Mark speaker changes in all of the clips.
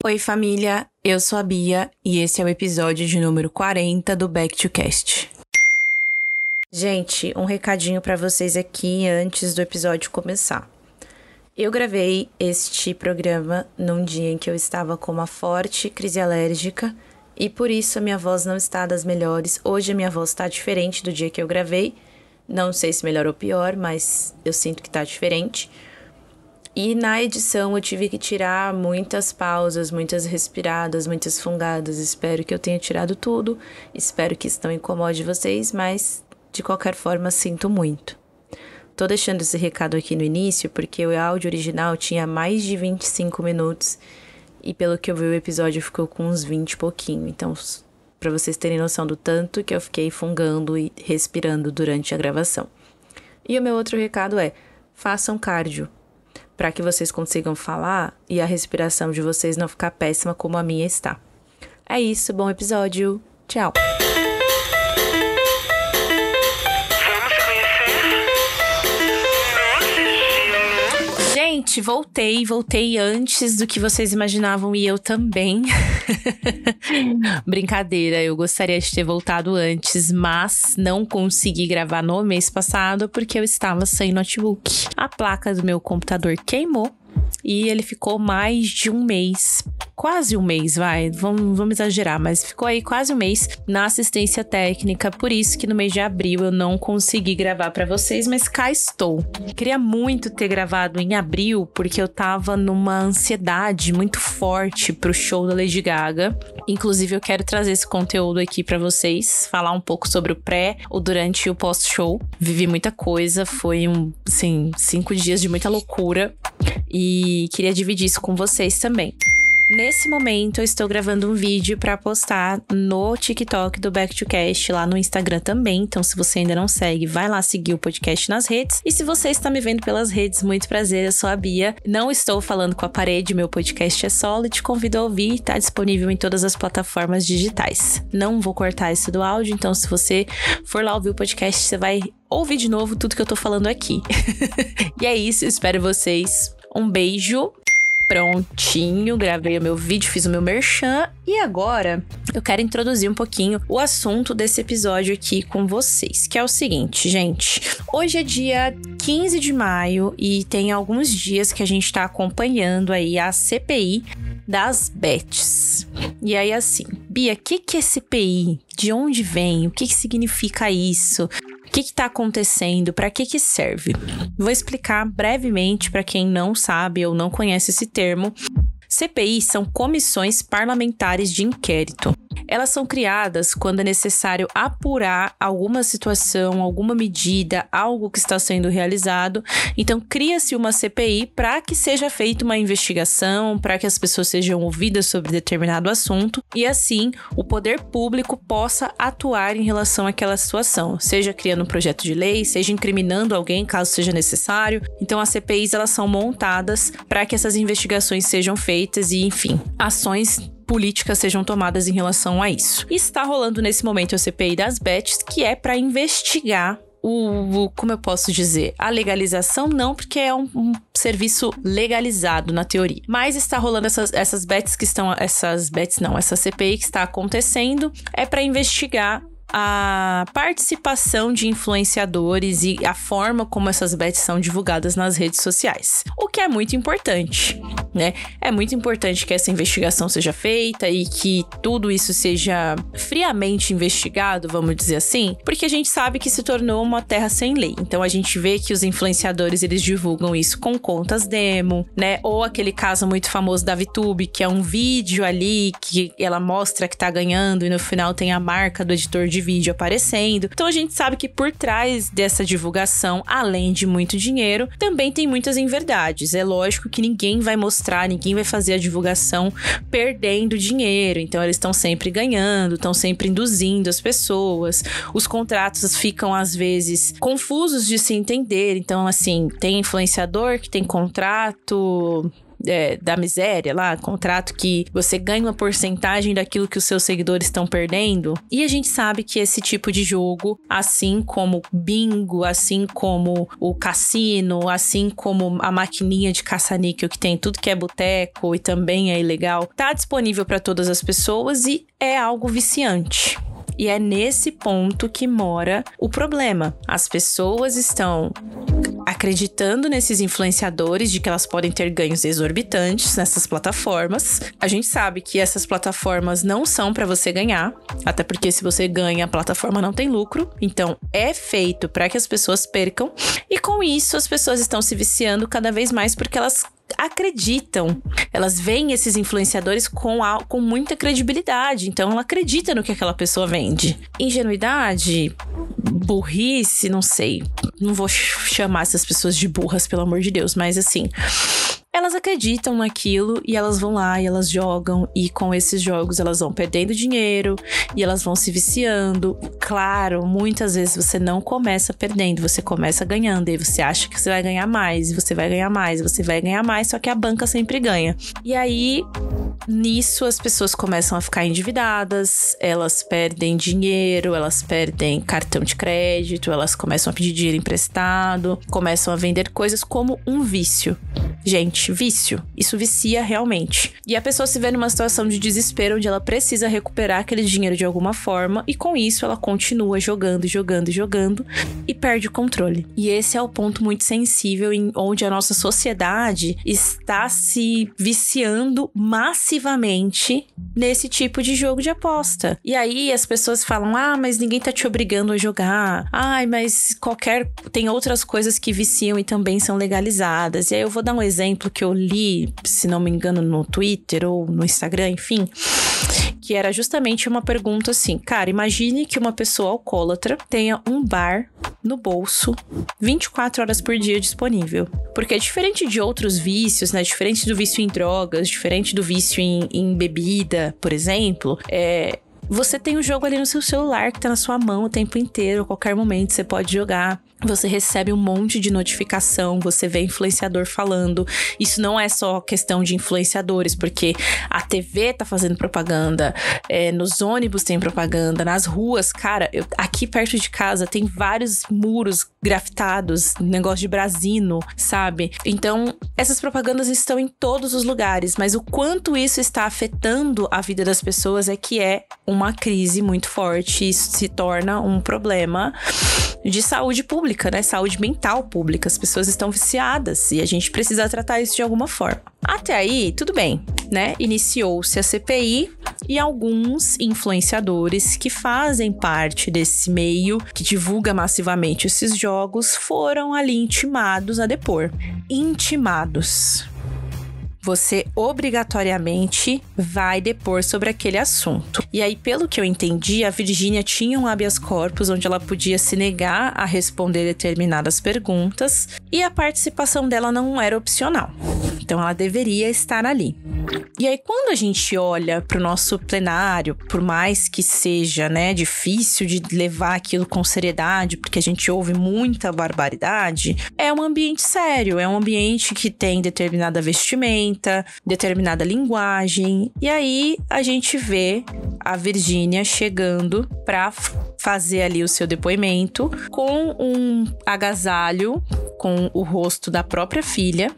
Speaker 1: Oi família, eu sou a Bia e esse é o episódio de número 40 do Back to Cast. Gente, um recadinho pra vocês aqui antes do episódio começar. Eu gravei este programa num dia em que eu estava com uma forte crise alérgica e por isso a minha voz não está das melhores. Hoje a minha voz está diferente do dia que eu gravei. Não sei se melhor ou pior, mas eu sinto que tá diferente. E na edição eu tive que tirar muitas pausas, muitas respiradas, muitas fungadas. Espero que eu tenha tirado tudo. Espero que isso não incomode vocês, mas de qualquer forma sinto muito. Tô deixando esse recado aqui no início porque o áudio original tinha mais de 25 minutos e pelo que eu vi o episódio ficou com uns 20 e pouquinho. Então, pra vocês terem noção do tanto que eu fiquei fungando e respirando durante a gravação. E o meu outro recado é, façam cardio, para que vocês consigam falar e a respiração de vocês não ficar péssima como a minha está. É isso, bom episódio. Tchau. Gente, voltei antes do que vocês imaginavam e eu também. Brincadeira, eu gostaria de ter voltado antes, mas não consegui gravar no mês passado porque eu estava sem notebook. A placa do meu computador queimou e ele ficou mais de um mês. Quase um mês, vamos exagerar, mas ficou aí quase um mês na assistência técnica, por isso que no mês de abril eu não consegui gravar pra vocês, mas cá estou. Queria muito ter gravado em abril, porque eu tava numa ansiedade muito forte pro show da Lady Gaga. Inclusive eu quero trazer esse conteúdo aqui pra vocês, falar um pouco sobre o pré, o durante e o pós-show. Vivi muita coisa, foi 5 dias de muita loucura e queria dividir isso com vocês também. Nesse momento, eu estou gravando um vídeo para postar no TikTok do Back to Cast, lá no Instagram também. Então, se você ainda não segue, vai lá seguir o podcast nas redes. E se você está me vendo pelas redes, muito prazer, eu sou a Bia. Não estou falando com a parede, meu podcast é solo e te convido a ouvir. Está disponível em todas as plataformas digitais. Não vou cortar isso do áudio, então se você for lá ouvir o podcast, você vai ouvir de novo tudo que eu tô falando aqui. E é isso, espero vocês. Um beijo. Prontinho, gravei o meu vídeo, fiz o meu merchan e agora eu quero introduzir um pouquinho o assunto desse episódio aqui com vocês, que é o seguinte, gente. Hoje é dia 15 de maio e tem alguns dias que a gente tá acompanhando aí a CPI das bets. E aí assim, Bia, o que é CPI? De onde vem? O que significa isso? O que está acontecendo? Para que serve? Vou explicar brevemente para quem não sabe ou não conhece esse termo. CPI são comissões parlamentares de inquérito. Elas são criadas quando é necessário apurar alguma situação, alguma medida, algo que está sendo realizado. Então, cria-se uma CPI para que seja feita uma investigação, para que as pessoas sejam ouvidas sobre determinado assunto e, assim, o poder público possa atuar em relação àquela situação, seja criando um projeto de lei, seja incriminando alguém, caso seja necessário. Então, as CPIs, elas são montadas para que essas investigações sejam feitas e, enfim, ações políticas sejam tomadas em relação a isso. E está rolando nesse momento a CPI das bets, que é para investigar como eu posso dizer, a legalização não, porque é um serviço legalizado na teoria. Mas está rolando essas bets que estão, essa CPI que está acontecendo é para investigar a participação de influenciadores e a forma como essas bets são divulgadas nas redes sociais. O que é muito importante, né? É muito importante que essa investigação seja feita e que tudo isso seja friamente investigado, vamos dizer assim, porque a gente sabe que se tornou uma terra sem lei. Então a gente vê que os influenciadores, eles divulgam isso com contas demo, né? Ou aquele caso muito famoso da VTube, que é um vídeo ali que ela mostra que tá ganhando e no final tem a marca do editor de vídeo aparecendo. Então a gente sabe que por trás dessa divulgação, além de muito dinheiro, também tem muitas inverdades. É lógico que ninguém vai mostrar, ninguém vai fazer a divulgação perdendo dinheiro. Então eles estão sempre ganhando, estão sempre induzindo as pessoas. Os contratos ficam às vezes confusos de se entender. Então assim, tem influenciador que tem contrato da miséria lá, contrato que você ganha uma porcentagem daquilo que os seus seguidores estão perdendo. E a gente sabe que esse tipo de jogo, assim como bingo, assim como o cassino, assim como a maquininha de caça-níquel que tem tudo que é boteco e também é ilegal, tá disponível para todas as pessoas e é algo viciante. E é nesse ponto que mora o problema. As pessoas estão acreditando nesses influenciadores de que elas podem ter ganhos exorbitantes nessas plataformas. A gente sabe que essas plataformas não são para você ganhar, até porque se você ganha, a plataforma não tem lucro. Então, é feito para que as pessoas percam. E com isso, as pessoas estão se viciando cada vez mais porque elas acreditam, elas veem esses influenciadores com muita credibilidade, então ela acredita no que aquela pessoa vende. Ingenuidade, burrice, não sei, não vou chamar essas pessoas de burras, pelo amor de Deus, mas assim, elas acreditam naquilo e elas vão lá e elas jogam, e com esses jogos elas vão perdendo dinheiro e elas vão se viciando. Claro, muitas vezes você não começa perdendo, você começa ganhando, e você acha que você vai ganhar mais, você vai ganhar mais, você vai ganhar mais, só que a banca sempre ganha. E aí, nisso as pessoas começam a ficar endividadas, elas perdem dinheiro, elas perdem cartão de crédito, elas começam a pedir dinheiro emprestado, começam a vender coisas como um vício. Gente, vício. Isso vicia realmente. E a pessoa se vê numa situação de desespero onde ela precisa recuperar aquele dinheiro de alguma forma, e com isso ela continua jogando e perde o controle. E esse é o ponto muito sensível onde a nossa sociedade está se viciando massivamente nesse tipo de jogo de aposta. E aí as pessoas falam, mas ninguém tá te obrigando a jogar. Mas tem outras coisas que viciam e também são legalizadas. E aí eu vou dar um exemplo que eu li, se não me engano, no Twitter ou no Instagram, enfim, que era justamente uma pergunta assim: cara, imagine que uma pessoa alcoólatra tenha um bar no bolso 24 horas por dia disponível. Porque diferente de outros vícios, né, diferente do vício em drogas, diferente do vício em bebida, por exemplo, você tem um jogo ali no seu celular que tá na sua mão o tempo inteiro, a qualquer momento você pode jogar. Você recebe um monte de notificação, você vê influenciador falando. Isso não é só questão de influenciadores, porque a TV tá fazendo propaganda, nos ônibus tem propaganda, nas ruas. Cara, aqui perto de casa tem vários muros grafitados, negócio de Brasino, sabe? Então, essas propagandas estão em todos os lugares, mas o quanto isso está afetando a vida das pessoas é que é uma crise muito forte. Isso se torna um problema de saúde pública, né? Saúde mental pública. As pessoas estão viciadas e a gente precisa tratar isso de alguma forma. Até aí, tudo bem, né? Iniciou-se a CPI e alguns influenciadores que fazem parte desse meio, que divulga massivamente esses jogos, foram ali intimados a depor. Intimados. Você obrigatoriamente vai depor sobre aquele assunto. E aí, pelo que eu entendi, a Virgínia tinha um habeas corpus onde ela podia se negar a responder determinadas perguntas e a participação dela não era opcional. Então, ela deveria estar ali. E aí, quando a gente olha para o nosso plenário, por mais que seja, né, difícil de levar aquilo com seriedade, porque a gente ouve muita barbaridade, é um ambiente sério, é um ambiente que tem determinada vestimenta, determinada linguagem. E aí a gente vê a Virgínia chegando para fazer ali o seu depoimento com um agasalho com o rosto da própria filha,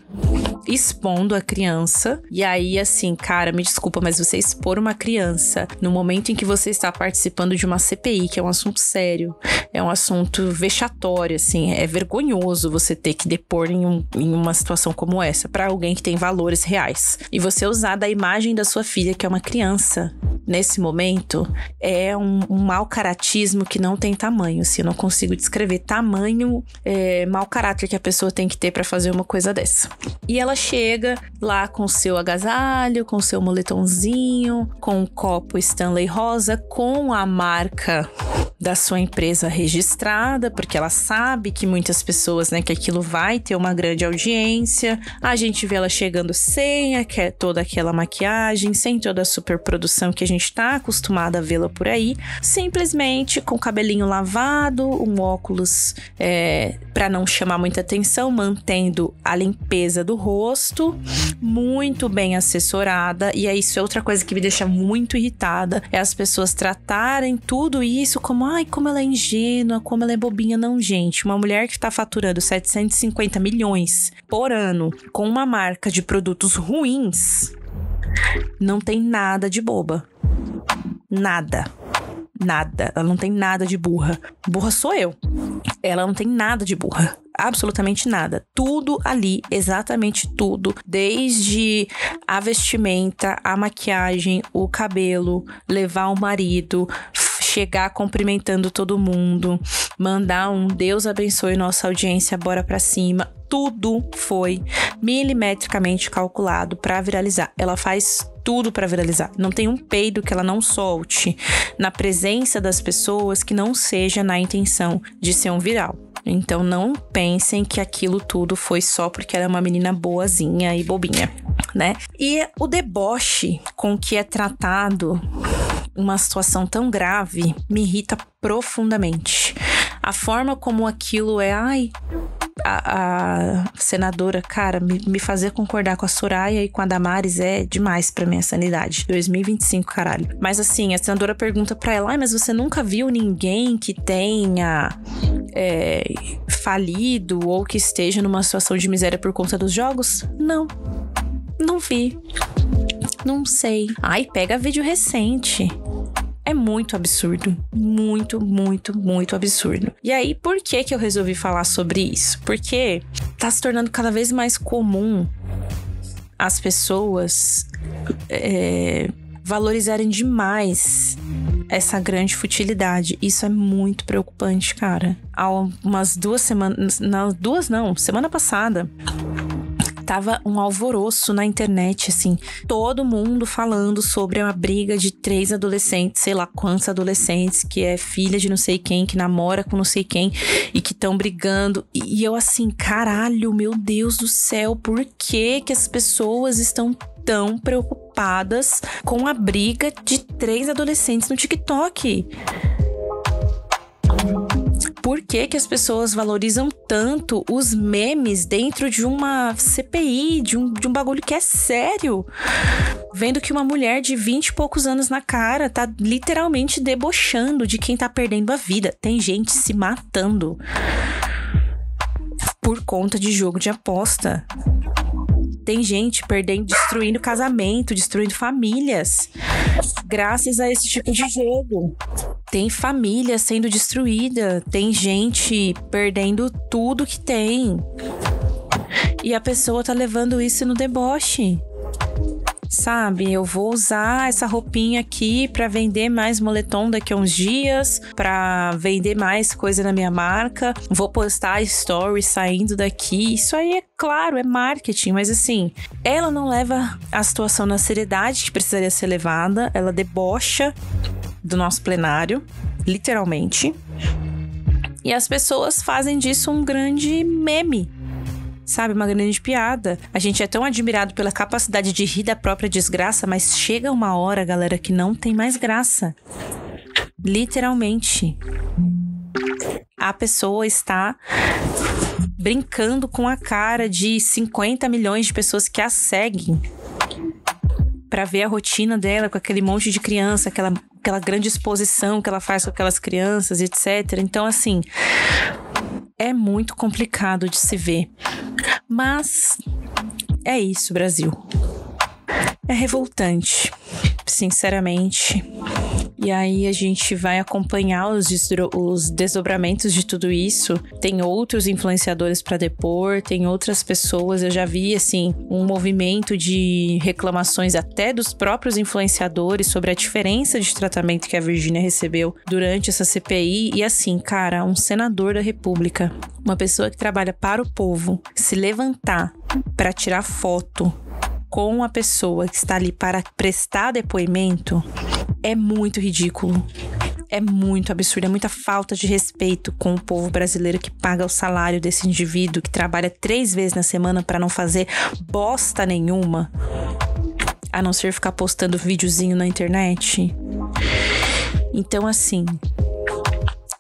Speaker 1: expondo a criança. E aí, assim, cara, me desculpa, mas você expor uma criança no momento em que você está participando de uma CPI, que é um assunto sério, é um assunto vexatório, assim, é vergonhoso você ter que depor em uma situação como essa para alguém que tem valores reais. E você usar da imagem da sua filha, que é uma criança, nesse momento, é um mau caratismo que não tem tamanho, assim, eu não consigo descrever tamanho mau caráter que a pessoa tem que ter pra fazer uma coisa dessa. E ela chega lá com seu agasalho, com seu moletomzinho, com um copo Stanley rosa, com a marca da sua empresa registrada, porque ela sabe que muitas pessoas, né, que aquilo vai ter uma grande audiência. A gente vê ela chegando sem toda aquela maquiagem, sem toda a superprodução que a gente gente tá acostumado a vê-la por aí, simplesmente com o cabelinho lavado, um óculos para não chamar muita atenção, mantendo a limpeza do rosto, muito bem assessorada. E aí isso é outra coisa que me deixa muito irritada, é as pessoas tratarem tudo isso como, ai, como ela é ingênua, como ela é bobinha. Não, gente, uma mulher que tá faturando 750 milhões por ano com uma marca de produtos ruins não tem nada de boba. Nada. Ela não tem nada de burra. Burra sou eu. Ela não tem nada de burra. Absolutamente nada. Tudo ali, exatamente tudo. Desde a vestimenta, a maquiagem, o cabelo, levar o marido, chegar cumprimentando todo mundo, mandar um Deus abençoe nossa audiência, bora pra cima. Tudo foi milimetricamente calculado pra viralizar. Ela faz tudo pra viralizar. Não tem um peido que ela não solte na presença das pessoas que não seja na intenção de ser um viral. Então não pensem que aquilo tudo foi só porque ela é uma menina boazinha e bobinha, né? E o deboche com que é tratado uma situação tão grave me irrita profundamente. A forma como aquilo é... A senadora, cara, me fazer concordar com a Soraya e com a Damares é demais pra minha sanidade. 2025, caralho. Mas assim, a senadora pergunta pra ela, mas você nunca viu ninguém que tenha falido ou que esteja numa situação de miséria por conta dos jogos? Não vi. Não sei. Ai, pega vídeo recente. É muito absurdo. Muito, muito, muito absurdo. E aí, por que eu resolvi falar sobre isso? Porque tá se tornando cada vez mais comum as pessoas valorizarem demais essa grande futilidade. Isso é muito preocupante, cara. Há umas 2 semanas... Não, semana passada... Tava um alvoroço na internet, assim, todo mundo falando sobre uma briga de 3 adolescentes, sei lá quantos adolescentes, que é filha de não sei quem, que namora com não sei quem, e que estão brigando. E eu assim, caralho, meu Deus do céu, por que as pessoas estão tão preocupadas com a briga de 3 adolescentes no TikTok? Por que as pessoas valorizam tanto os memes dentro de uma CPI, de um bagulho que é sério? Vendo que uma mulher de 20 e poucos anos na cara tá literalmente debochando de quem tá perdendo a vida. Tem gente se matando por conta de jogo de aposta. Tem gente destruindo casamento, destruindo famílias, graças a esse tipo de jogo. Tem família sendo destruída, tem gente perdendo tudo que tem. E a pessoa tá levando isso no deboche. Sabe, eu vou usar essa roupinha aqui pra vender mais moletom daqui a uns dias, pra vender mais coisa na minha marca, vou postar stories saindo daqui. Isso aí é claro, é marketing, mas assim, ela não leva a situação na seriedade que precisaria ser levada, ela debocha do nosso plenário, literalmente, e as pessoas fazem disso um grande meme. Sabe, uma grande piada. A gente é tão admirado pela capacidade de rir da própria desgraça, mas chega uma hora, galera, que não tem mais graça. Literalmente. A pessoa está brincando com a cara de 50 milhões de pessoas que a seguem pra ver a rotina dela com aquele monte de criança, aquela grande exposição que ela faz com aquelas crianças, etc. Então, assim, é muito complicado de se ver. Mas é isso, Brasil. É revoltante, sinceramente. E aí a gente vai acompanhar os desdobramentos de tudo isso. Tem outros influenciadores para depor, tem outras pessoas. Eu já vi, assim, um movimento de reclamações até dos próprios influenciadores sobre a diferença de tratamento que a Virgínia recebeu durante essa CPI. E assim, cara, um senador da República, uma pessoa que trabalha para o povo, se levantar para tirar foto com a pessoa que está ali para prestar depoimento, é muito ridículo. É muito absurdo, é muita falta de respeito com o povo brasileiro que paga o salário desse indivíduo, que trabalha 3 vezes na semana para não fazer bosta nenhuma. a não ser ficar postando videozinho na internet. Então, assim,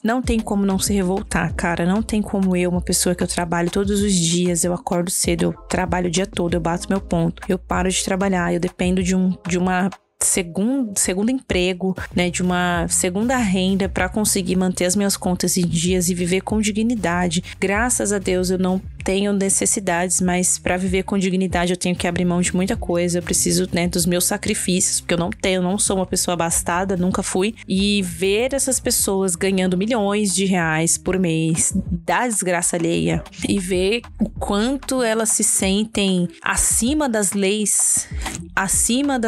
Speaker 1: não tem como não se revoltar, cara. Não tem como eu, uma pessoa que eu trabalho todos os dias, eu acordo cedo, eu trabalho o dia todo, eu bato meu ponto, eu paro de trabalhar, eu dependo de uma segundo emprego, né, de uma segunda renda para conseguir manter as minhas contas em dias e viver com dignidade. Graças a Deus eu não tenho necessidades, mas para viver com dignidade eu tenho que abrir mão de muita coisa. Eu preciso, né, dos meus sacrifícios, porque eu não sou uma pessoa abastada, nunca fui. E ver essas pessoas ganhando milhões de reais por mês da desgraça alheia e ver o quanto elas se sentem acima das leis, acima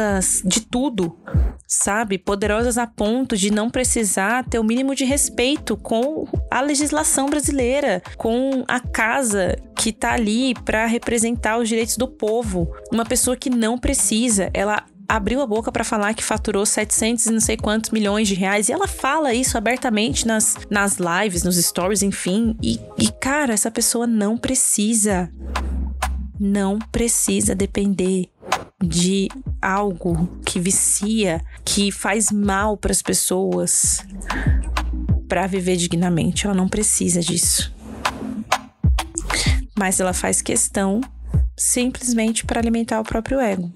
Speaker 1: de tudo, sabe? Poderosas a ponto de não precisar ter o mínimo de respeito com a legislação brasileira, com a casa que tá ali para representar os direitos do povo. Uma pessoa que não precisa, ela abriu a boca para falar que faturou 700 e não sei quantos milhões de reais, e ela fala isso abertamente nas lives, nos stories, enfim. E cara, essa pessoa não precisa depender de algo que vicia, que faz mal para as pessoas para viver dignamente. Ela não precisa disso. Mas ela faz questão simplesmente para alimentar o próprio ego.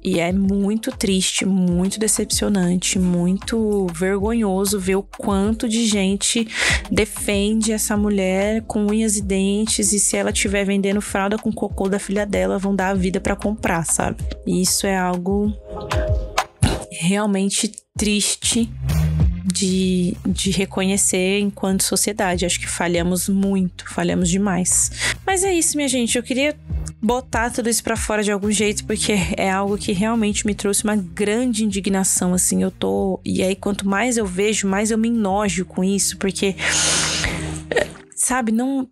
Speaker 1: E é muito triste, muito decepcionante, muito vergonhoso ver o quanto de gente defende essa mulher com unhas e dentes, e se ela estiver vendendo fralda com cocô da filha dela, vão dar a vida pra comprar, sabe? E isso é algo realmente triste de reconhecer enquanto sociedade. Acho que falhamos muito, falhamos demais. Mas é isso, minha gente, eu queria botar tudo isso pra fora de algum jeito, porque é algo que realmente me trouxe uma grande indignação, assim, e aí quanto mais eu vejo, mais eu me enojo com isso, porque, sabe, não,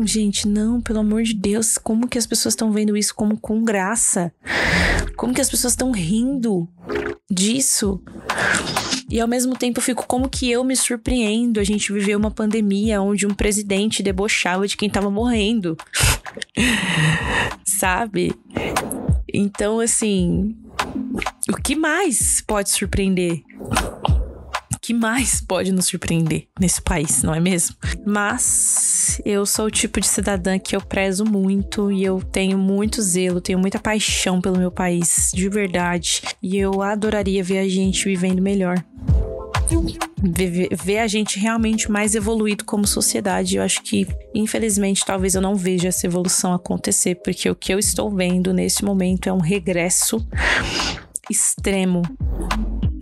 Speaker 1: gente, não, pelo amor de Deus, como que as pessoas estão vendo isso como com graça? Como que as pessoas estão rindo disso? E ao mesmo tempo eu fico, como que eu me surpreendo? A gente viveu uma pandemia onde um presidente debochava de quem tava morrendo. Sabe? Então, assim, o que mais pode surpreender? O que mais pode nos surpreender nesse país, não é mesmo? Mas eu sou o tipo de cidadã que eu prezo muito e eu tenho muito zelo, tenho muita paixão pelo meu país, de verdade. E eu adoraria ver a gente vivendo melhor. Ver a gente realmente mais evoluído como sociedade. Eu acho que, infelizmente, talvez eu não veja essa evolução acontecer, porque o que eu estou vendo nesse momento é um regresso extremo,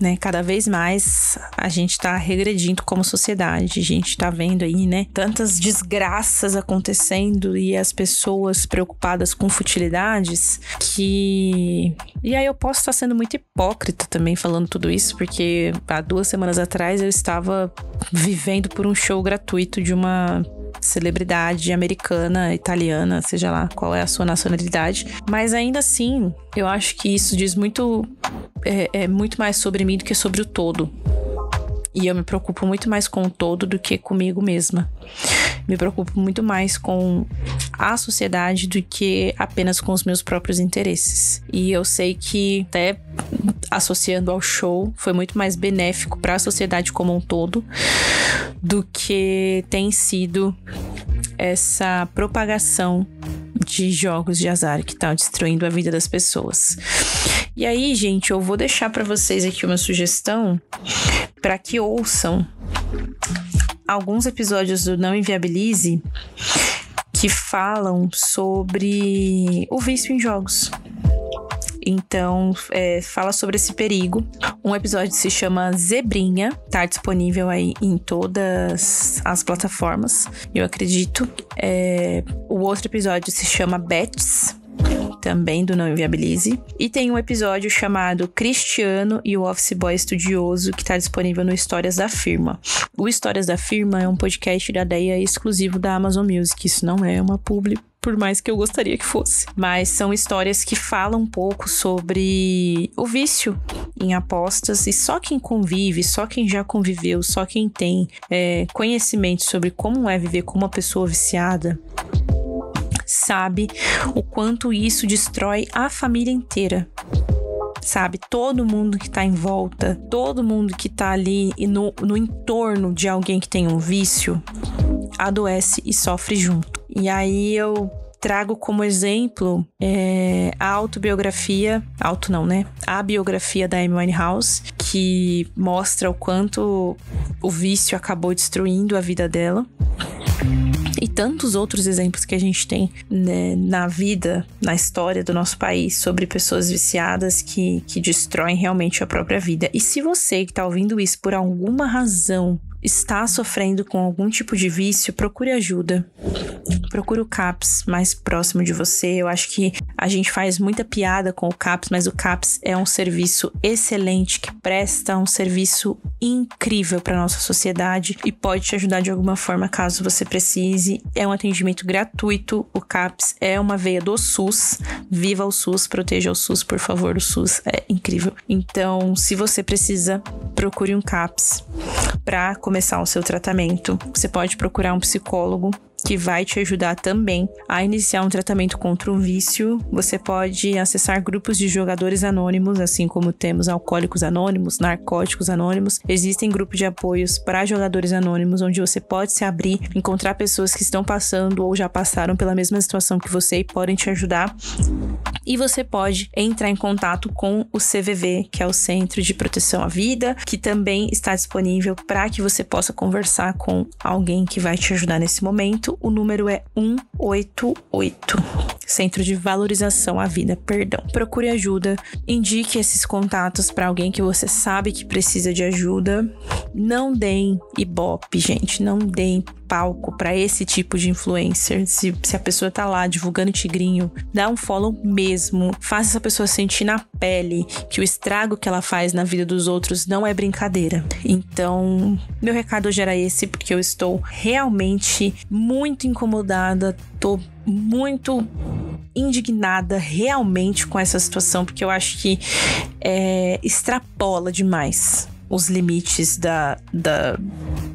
Speaker 1: né? Cada vez mais a gente tá regredindo como sociedade. A gente tá vendo aí, né, tantas desgraças acontecendo e as pessoas preocupadas com futilidades que... E aí eu posso estar sendo muito hipócrita também falando tudo isso, porque há 2 semanas atrás eu estava vivendo por um show gratuito de uma celebridade americana, italiana, seja lá qual é a sua nacionalidade. Mas ainda assim, eu acho que isso diz muito... É muito mais sobre mim do que sobre o todo. E eu me preocupo muito mais com o todo do que comigo mesma. Me preocupo muito mais com a sociedade do que apenas com os meus próprios interesses. E eu sei que, até associando ao show, foi muito mais benéfico para a sociedade como um todo do que tem sido essa propagação de jogos de azar que tá destruindo a vida das pessoas. E aí, gente, eu vou deixar para vocês aqui uma sugestão para que ouçam alguns episódios do Não Inviabilize que falam sobre o vício em jogos. Então, fala sobre esse perigo. Um episódio se chama Zebrinha, tá disponível aí em todas as plataformas, eu acredito. O outro episódio se chama Bets, também do Não Inviabilize. E tem um episódio chamado Cristiano e o Office Boy Estudioso, que tá disponível no Histórias da Firma. O Histórias da Firma é um podcast da Deia exclusivo da Amazon Music. Isso não é uma publi, por mais que eu gostaria que fosse. Mas são histórias que falam um pouco sobre o vício em apostas, e só quem convive, só quem já conviveu, só quem tem conhecimento sobre como é viver com uma pessoa viciada sabe o quanto isso destrói a família inteira. Sabe, todo mundo que tá em volta, todo mundo que tá ali no entorno de alguém que tem um vício, adoece e sofre junto. E aí eu trago como exemplo a autobiografia, a biografia da Amy Winehouse, que mostra o quanto o vício acabou destruindo a vida dela. E tantos outros exemplos que a gente tem, né, na vida, na história do nosso país, sobre pessoas viciadas que destroem realmente a própria vida. E se você que tá ouvindo isso por alguma razão está sofrendo com algum tipo de vício, procure ajuda. Procure o CAPS mais próximo de você. Eu acho que a gente faz muita piada com o CAPS, mas o CAPS é um serviço excelente, que presta um serviço incrível para nossa sociedade e pode te ajudar de alguma forma caso você precise. É um atendimento gratuito. O CAPS é uma veia do SUS. Viva o SUS, proteja o SUS, por favor. O SUS é incrível. Então, se você precisa, procure um CAPS para começar o seu tratamento. Você pode procurar um psicólogo que vai te ajudar também a iniciar um tratamento contra o vício. Você pode acessar grupos de jogadores anônimos, assim como temos alcoólicos anônimos, narcóticos anônimos. Existem grupos de apoios para jogadores anônimos, onde você pode se abrir, encontrar pessoas que estão passando ou já passaram pela mesma situação que você e podem te ajudar. E você pode entrar em contato com o CVV, que é o Centro de Proteção à Vida, que também está disponível para que você possa conversar com alguém que vai te ajudar nesse momento. O número é 188. Centro de Valorização à Vida, perdão. Procure ajuda, indique esses contatos para alguém que você sabe que precisa de ajuda. Não deem ibope, gente, não deem palco para esse tipo de influencer. Se a pessoa tá lá divulgando tigrinho, dá um follow mesmo. Faça essa pessoa sentir na pele que o estrago que ela faz na vida dos outros não é brincadeira. Então, meu recado hoje era esse, porque eu estou realmente muito incomodada, tô muito indignada realmente com essa situação, porque eu acho que extrapola demais os limites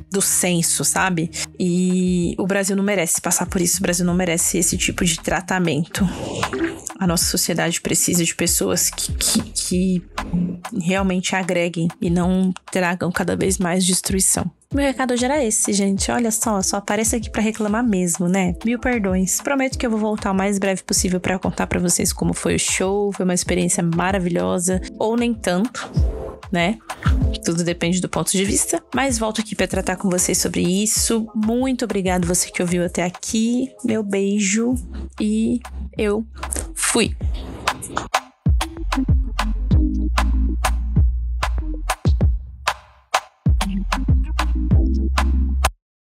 Speaker 1: do senso, sabe? E o Brasil não merece passar por isso. O Brasil não merece esse tipo de tratamento. A nossa sociedade precisa de pessoas que realmente agreguem e não tragam cada vez mais destruição. Meu recado hoje era esse, gente. Olha só apareço aqui pra reclamar mesmo, né? 1000 perdões. Prometo que eu vou voltar o mais breve possível pra contar pra vocês como foi o show. Foi uma experiência maravilhosa. Ou nem tanto, né? Tudo depende do ponto de vista. Mas volto aqui pra tratar com vocês sobre isso. Muito obrigado você que ouviu até aqui. Meu beijo. E eu fui.